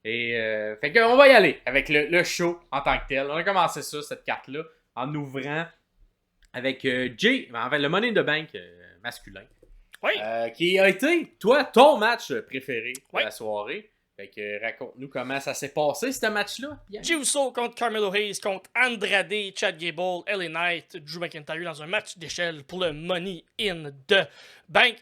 Et fait qu'on va y aller avec le show en tant que tel. On a commencé ça, cette carte-là, en ouvrant avec Jay, en fait, le Money in the Bank masculin. Oui. Qui a été, toi, ton match préféré de Oui. la soirée. Fait que raconte-nous comment ça s'est passé, ce match-là. Jey Uso contre Carmelo Hayes, contre Andrade, Chad Gable, LA Knight, Drew McIntyre dans un match d'échelle pour le Money in the Bank.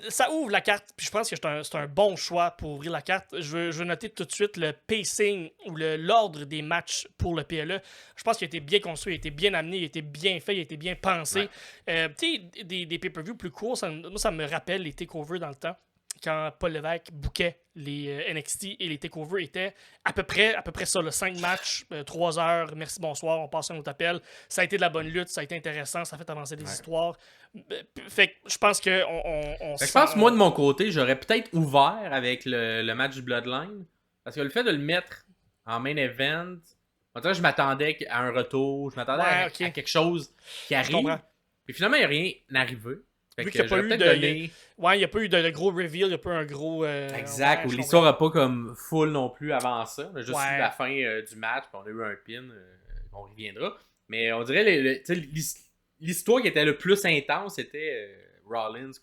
Ça ouvre la carte, puis je pense que c'est un bon choix pour ouvrir la carte. Je veux noter tout de suite le pacing ou l'ordre des matchs pour le PLE. Je pense qu'il a été bien construit, il a été bien amené, il a été bien fait, il a été bien pensé. Ouais. Tu sais, des pay-per-views plus courts, ça me rappelle les takeovers dans le temps. Quand Paul Lévesque bookait les NXT et les takeovers étaient à peu près ça, le 5 matchs, 3 heures, merci, bonsoir, on passe à un autre appel. Ça a été de la bonne lutte, ça a été intéressant, ça a fait avancer des histoires. Fait que je pense que je pense moi, de mon côté, j'aurais peut-être ouvert avec le match du Bloodline. Parce que le fait de le mettre en main event, en tout cas, je m'attendais à un retour, je m'attendais à quelque chose qui arrive. Puis finalement, il n'y a rien arrivé. Vu qu'il n'y a pas eu il n'y a pas eu de gros reveal, il n'y a pas eu un gros... exact, où l'histoire n'a pas comme full non plus avant ça. On a juste eu la fin du match, puis on a eu un pin, on reviendra. Mais on dirait, l'histoire qui était le plus intense, c'était Rollins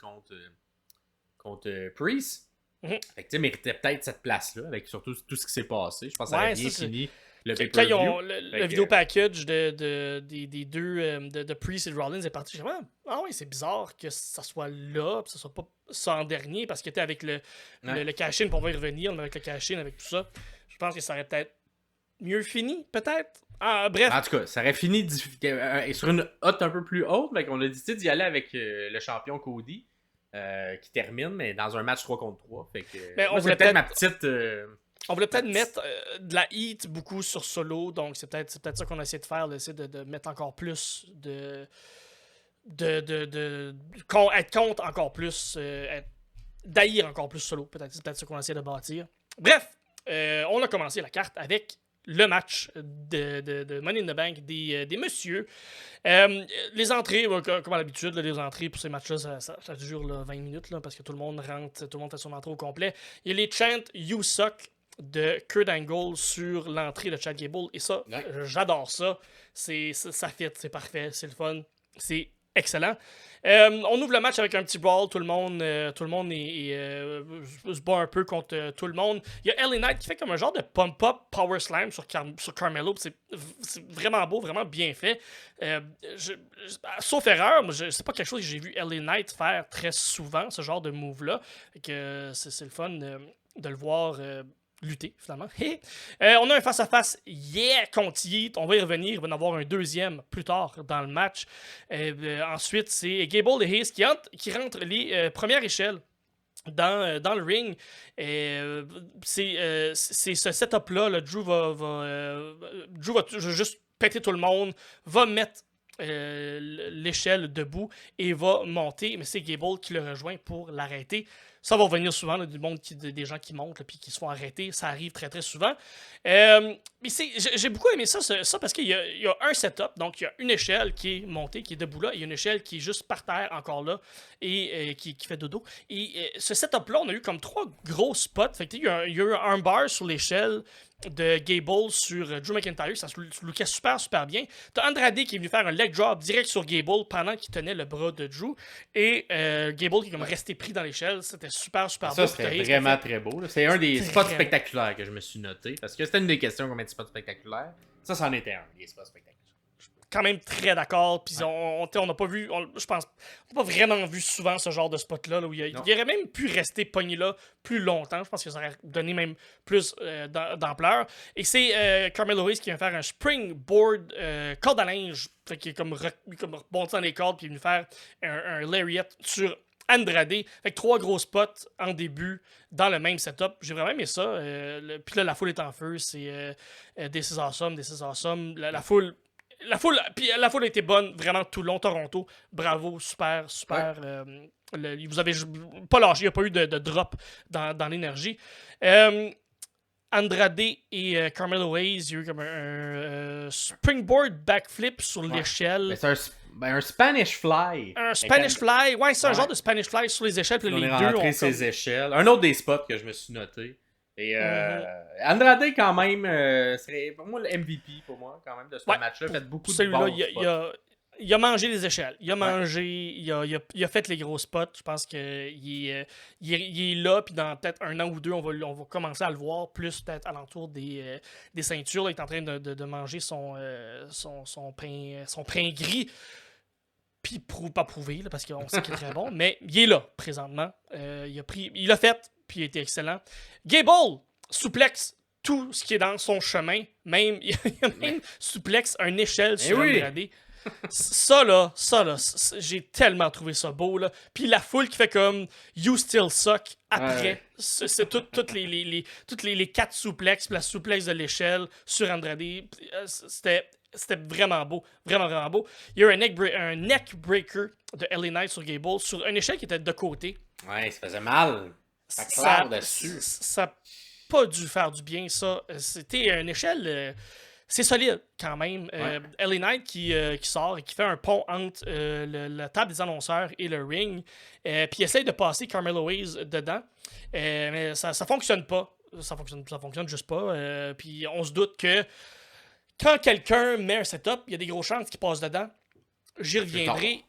contre Priest. Fait que tu sais, méritait peut-être cette place-là, avec surtout tout ce qui s'est passé. Je pense que ça avait bien fini. Quand ils ont le vidéo package des deux de Priest et de Rollins est parti, j'ai dit, ah oui, c'est bizarre que ça soit là, que ça soit pas ça en dernier, parce que était avec le cash-in, puis on va y revenir, mais avec le cash-in, avec tout ça. Je pense que ça aurait peut-être mieux fini, peut-être. Bref. En tout cas, ça aurait fini sur une note un peu plus haute, mais on a décidé d'y aller avec le champion Cody, qui termine, mais dans un match 3 contre 3. Fait que, on voulait peut-être ma petite... on voulait peut-être mettre de la heat beaucoup sur Solo, donc c'est peut-être ça qu'on a essayé de faire, essayer de mettre encore plus être contre encore plus, d'haïr encore plus Solo, c'est peut-être ça qu'on a essayé de bâtir. Bref, on a commencé la carte avec le match de Money in the Bank des messieurs. Les entrées, comme à l'habitude, les entrées pour ces matchs-là, ça dure 20 minutes, là, parce que tout le monde rentre, tout le monde fait son entrée au complet. Il y a les chants You Suck de Kurt Angle sur l'entrée de Chad Gable, et ça, j'adore ça. Ça fit, c'est parfait, c'est le fun, c'est excellent. On ouvre le match avec un petit brawl, tout le monde se bat un peu contre tout le monde. Il y a LA Knight qui fait comme un genre de pump-up power slam sur Carmelo, c'est vraiment beau, vraiment bien fait. Sauf erreur, c'est pas quelque chose que j'ai vu LA Knight faire très souvent, ce genre de move-là. C'est le fun de le voir lutter, finalement. On a un face-à-face contre Yeet. On va y revenir. Il va y en avoir un deuxième plus tard dans le match. Ensuite, c'est Gable et Hayes qui rentrent les premières échelles dans le ring. C'est ce setup-là. Drew va juste péter tout le monde, va mettre l'échelle debout et va monter, mais c'est Gable qui le rejoint pour l'arrêter. Ça va revenir souvent, là, des gens qui montent et qui se font arrêter. Ça arrive très très souvent. Mais j'ai beaucoup aimé ça parce qu'il y a un setup, donc il y a une échelle qui est montée, qui est debout là, il y a une échelle qui est juste par terre encore là et qui fait dodo. Et ce setup-là, on a eu comme 3 gros spots. Fait que, il y a eu un armbar sur l'échelle de Gable sur Drew McIntyre, ça se lookait super bien. T'as Andrade qui est venu faire un leg drop direct sur Gable pendant qu'il tenait le bras de Drew, et Gable qui est comme resté pris dans l'échelle. C'était super beau. Ça, c'était vraiment très beau. C'est un des spots spectaculaires que je me suis noté, parce que c'était une des questions, combien de spots spectaculaires. Ça, c'en était un, des spots spectaculaires. Quand même très d'accord, puis on n'a pas vu, je pense, on n'a pas vraiment vu souvent ce genre de spot-là, où il aurait même pu rester pogné là plus longtemps. Je pense que ça aurait donné même plus d'ampleur. Et c'est Carmelo Hayes qui vient faire un springboard corde à linge, qui est comme rebondi dans les cordes, puis il vient faire un lariat sur Andrade. Fait que 3 gros spots en début dans le même setup. J'ai vraiment aimé ça. Puis là, la foule est en feu. C'est This is awesome. La foule a été bonne vraiment tout le long. Toronto, bravo, super. Vous avez pas lâché, il n'y a pas eu de drop dans l'énergie. Andrade et Carmelo Hayes, il y a eu comme un springboard backflip sur l'échelle. Mais c'est un Spanish Fly. Un Spanish Fly, c'est un genre de Spanish Fly sur les échelles. Puis on les est deux rentré ces échelles. Un autre des spots que je me suis noté, Et Andrade, quand même, serait pour moi le MVP pour moi, quand même, de ce match-là. Fait beaucoup de bons spots. Il a mangé les échelles. Il a mangé, il a fait les gros spots. Je pense qu'il est là, puis dans peut-être 1 an ou 2, on va commencer à le voir, plus peut-être alentour des ceintures. Là, il est en train de manger son pain gris. Puis pas prouvé, là, parce qu'on sait qu'il est très bon, mais il est là, présentement. Il l'a fait, puis il a été excellent. Gable, souplex tout ce qui est dans son chemin. Même, il a même souplex une échelle sur Andrade. Ça là, j'ai tellement trouvé ça beau, là. Puis la foule qui fait comme You Still Suck après. C'est toutes les 4 souplex, puis la souplex de l'échelle sur Andrade. C'était vraiment beau. Vraiment, vraiment beau. Il y a eu un neck breaker de LA Knight sur Gable sur une échelle qui était de côté. Ouais, ça faisait mal. Ça n'a pas dû faire du bien, ça. C'était une échelle... c'est solide, quand même. LA Knight qui sort et qui fait un pont entre la table des annonceurs et le ring. Puis il essaye de passer Carmelo Hayes dedans. Mais ça fonctionne pas. Ça fonctionne juste pas. Puis on se doute que quand quelqu'un met un setup, il y a des grosses chances qu'il passe dedans. J'y reviendrai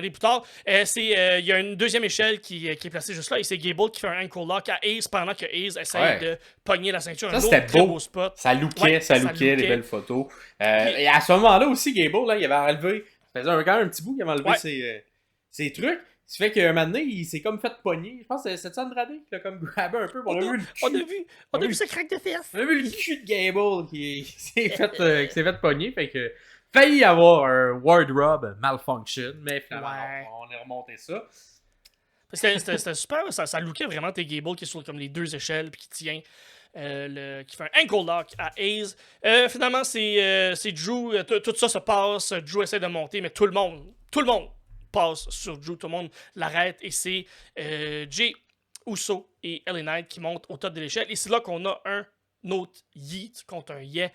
plus tard. Il y a une deuxième échelle qui est placée juste là et c'est Gable qui fait un ankle lock à Hayes pendant que Hayes essaye de pogner la ceinture. Ça, c'était beau spot. Ça lookait, les belles photos. Et à ce moment-là aussi, Gable, là, il avait enlevé, ça faisait quand même un petit bout qu'il avait enlevé ses trucs. Ce qui fait qu'un moment donné, il s'est comme fait pogner. Je pense que c'est Andrade qui l'a comme grabé un peu. On a vu ce crack de fesses. On a vu le cul de Gable qui s'est fait pogner. Fait que failli avoir un wardrobe malfunction, mais finalement, on a remonté ça. C'était super, ça lookait vraiment tes Gable qui est sur comme les 2 échelles puis qui tient, qui fait un ankle lock à Hayes. Finalement, c'est Drew, tout ça se passe, Drew essaie de monter, mais tout le monde passe sur Drew, tout le monde l'arrête et c'est Jay Uso et LA Knight qui montent au top de l'échelle et c'est là qu'on a un autre Yeet contre un Yeah.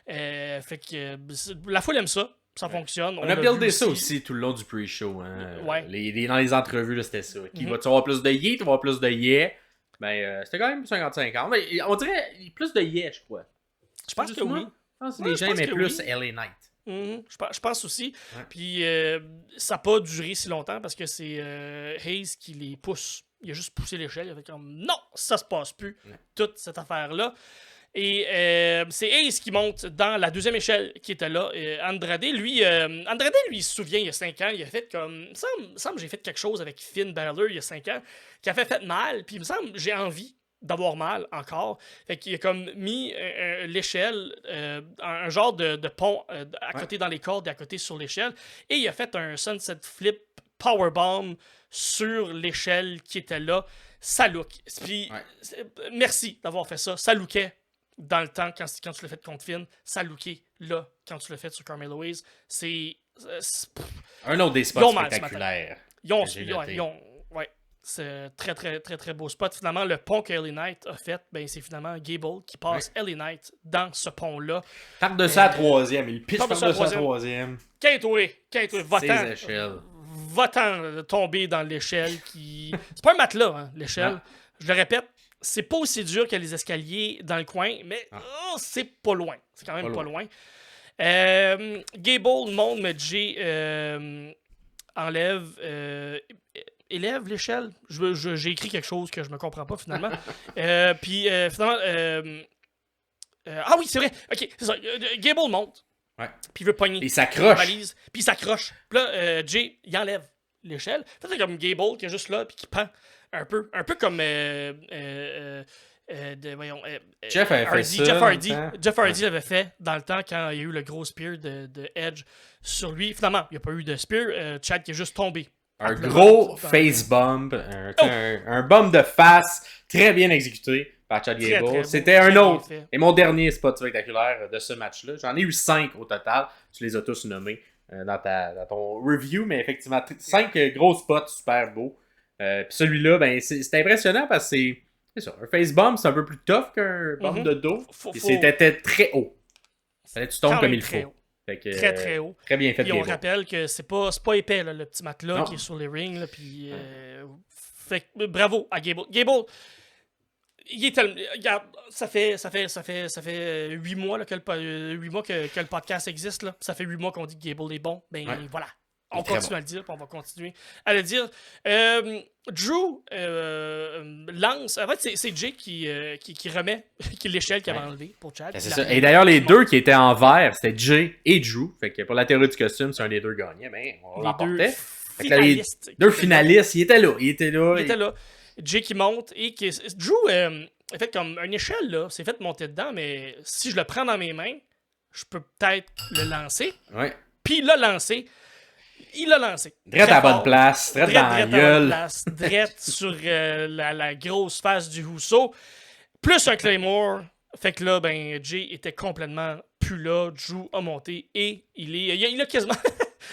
Fait que la foule aime ça. Ça fonctionne. On a buildé ça aussi tout le long du pre-show. Hein. Dans les entrevues, là, c'était ça. Qui va-tu avoir plus de yeah, tu vas avoir plus de yeah. Ben, c'était quand même 50-50. Mais on dirait plus de yeah, je crois. Je pense que oui. Je pense que les gens aimaient plus LA Knight. Je pense aussi. Puis ça n'a pas duré si longtemps parce que c'est Hayes qui les pousse. Il a juste poussé l'échelle. Il a fait comme non, ça se passe plus. Toute cette affaire-là. Et c'est Hayes qui monte dans la deuxième échelle qui était là. Andrade, lui, il se souvient, il y a 5 ans, il a fait comme... Il me semble que j'ai fait quelque chose avec Finn Balor il y a 5 ans, qui a fait mal, puis il me semble que j'ai envie d'avoir mal encore. Fait qu'il a comme mis l'échelle, un genre de pont à côté dans les cordes et à côté sur l'échelle, et il a fait un sunset flip powerbomb sur l'échelle qui était là. Ça look. Puis, merci d'avoir fait ça. Ça lookait dans le temps, quand tu l'as fait contre Finn, ça lookait là, quand tu l'as fait sur Carmelo Hayes. C'est un autre des spots spectaculaires. C'est très, très, très, très beau spot. Finalement, le pont que LA Knight a fait, ben, c'est finalement Gable qui passe LA Knight dans ce pont-là. Tape de ça à troisième. Il pitch par-dessus à troisième. Va-t'en tomber dans l'échelle qui... C'est pas un matelas, hein, l'échelle. Je le répète, c'est pas aussi dur que les escaliers dans le coin, mais c'est pas loin. C'est quand même pas loin. Gable monte, mais Jay élève l'échelle. J'ai écrit quelque chose que je me comprends pas finalement. Puis finalement... ah oui, c'est vrai. Ok, c'est ça. Gable monte. Puis il veut pogner. Il s'accroche. Puis il s'accroche. Puis là, Jay, il enlève l'échelle. C'est comme Gable qui est juste là, puis qui pend. Un peu comme Jeff avait fait ça. Jeff Hardy l'avait fait dans le temps quand il y a eu le gros spear de Edge sur lui. Finalement, il n'y a pas eu de spear. Chad qui est juste tombé. Un gros face bump. Un bump de face très bien exécuté par Chad Gable. C'était un autre. Et mon dernier spot spectaculaire de ce match-là. J'en ai eu 5 au total. Tu les as tous nommés dans ton review. Mais effectivement, 5 gros spots super beaux. Puis celui-là, ben, c'est impressionnant parce que c'est ça. Un face bump, c'est un peu plus tough qu'un bump de dos. Et c'était très haut. Fallait que tu tombes comme il faut. Fait que, très très haut. Très bien fait. Puis on rappelle que c'est pas épais là, le petit matelas qui est sur les rings. Là, puis, fait que, bravo à Gable. Gable, il est tellement. Regarde, ça fait 8 mois, là, 8 mois que le podcast existe. Là. Ça fait 8 mois qu'on dit que Gable est bon. Ben voilà. On continue à le dire, puis on va continuer à le dire. Drew lance. En fait, c'est Jay qui remet qui l'échelle qu'il avait enlevé pour Chad. C'est ça. Et d'ailleurs, les deux qui étaient en vert, c'était Jay et Drew. Fait que pour la théorie du costume, c'est un des deux gagnait, mais on l'emportait. Les deux finalistes, il était là. Jay qui monte et qui. Drew est fait comme une échelle, là. C'est fait monter dedans, mais si je le prends dans mes mains, je peux peut-être le lancer. Ouais. Puis il l'a lancé. Drette à la bonne place. Drette dans la gueule. Drette sur la grosse face du Husso. Plus un Claymore. Fait que là, ben, Jay était complètement plus là. Drew a monté et il a quasiment.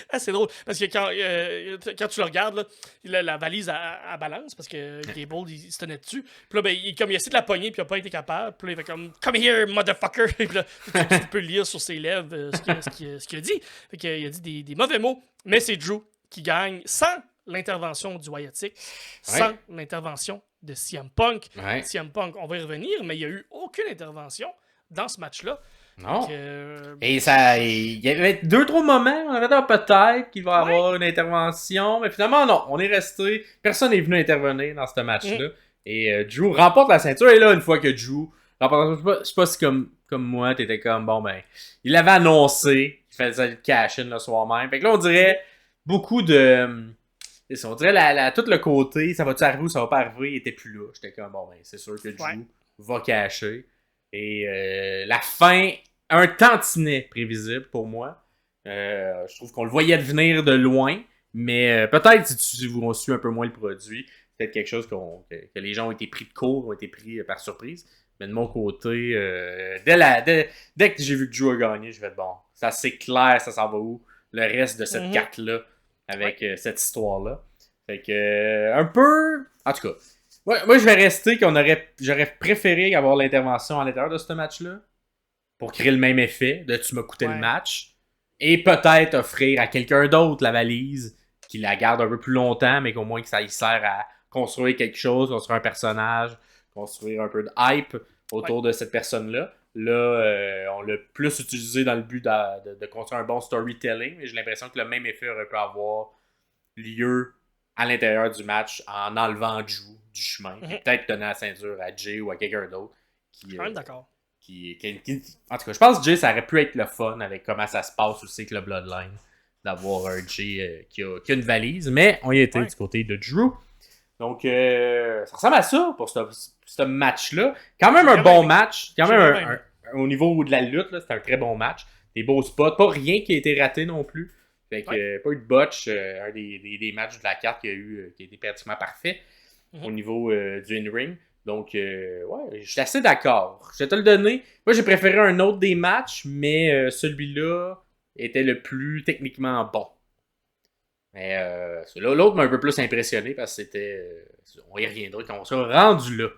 Ah, c'est drôle. Parce que quand tu le regardes, là, la valise à balance, parce que Gable, il se tenait dessus. Puis là, ben, il essaie de la pogner, puis il n'a pas été capable. Puis là, il fait comme Come here, motherfucker. Puis là, tu peux lire sur ses lèvres ce qu'il a dit. Fait qu'il a dit des mauvais mots. Mais c'est Drew qui gagne sans l'intervention du Wyatt Six, sans l'intervention de CM Punk. Ouais. CM Punk, on va y revenir, mais il n'y a eu aucune intervention dans ce match-là. Non. Et ça, il y avait 2-3 moments, on avait peut-être qu'il va y avoir une intervention, mais finalement, non. On est resté. Personne n'est venu intervenir dans ce match-là. Et Drew remporte la ceinture. Et là, une fois que Drew remporte, je sais pas si comme moi, t'étais comme, bon, ben, il l'avait annoncé, il faisait le cash-in le soir même. Fait que là, on dirait beaucoup de. On dirait tout le côté, ça va-tu arriver ou ça va pas arriver, il était plus là. J'étais comme, bon, ben, c'est sûr que Drew va cacher. Et la fin, un tantinet prévisible pour moi. Je trouve qu'on le voyait venir de loin, mais peut-être si vous suivez un peu moins le produit, peut-être quelque chose que les gens ont été pris de court, ont été pris par surprise. Mais de mon côté, dès que j'ai vu que Drew a gagné, je vais être bon. C'est assez clair, ça s'en va où, le reste de cette carte-là, avec cette histoire-là. Fait que, un peu. En tout cas. Moi, je vais rester j'aurais préféré avoir l'intervention à l'intérieur de ce match-là pour créer le même effet de tu m'as coûté le match et peut-être offrir à quelqu'un d'autre la valise qui la garde un peu plus longtemps mais qu'au moins que ça y sert à construire quelque chose, construire un personnage, construire un peu de hype autour de cette personne-là. Là, on l'a plus utilisé dans le but de construire un bon storytelling, mais j'ai l'impression que le même effet aurait pu avoir lieu à l'intérieur du match en enlevant Drew du chemin. Et peut-être donner la ceinture à Jay ou à quelqu'un d'autre. Je suis quand même d'accord. En tout cas, je pense que Jay, ça aurait pu être le fun avec comment ça se passe aussi avec le Bloodline. D'avoir un Jay qui a une valise. Mais on y était du côté de Drew. Donc, ça ressemble à ça pour ce match-là. Quand même un bon match. Quand même au niveau de la lutte, c'était un très bon match. Des beaux spots. Pas rien qui a été raté non plus. Fait que pas eu de botch. Un des matchs de la carte qui a été pratiquement parfait au niveau du in-ring. Donc, je suis assez d'accord. Je vais te le donner. Moi, j'ai préféré un autre des matchs, mais celui-là était le plus techniquement bon. Mais l'autre m'a un peu plus impressionné parce que c'était. On y reviendra quand on sera rendu là.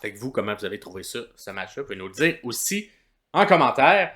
Fait que vous, comment vous avez trouvé ça, ce match-là? Vous pouvez nous le dire aussi en commentaire.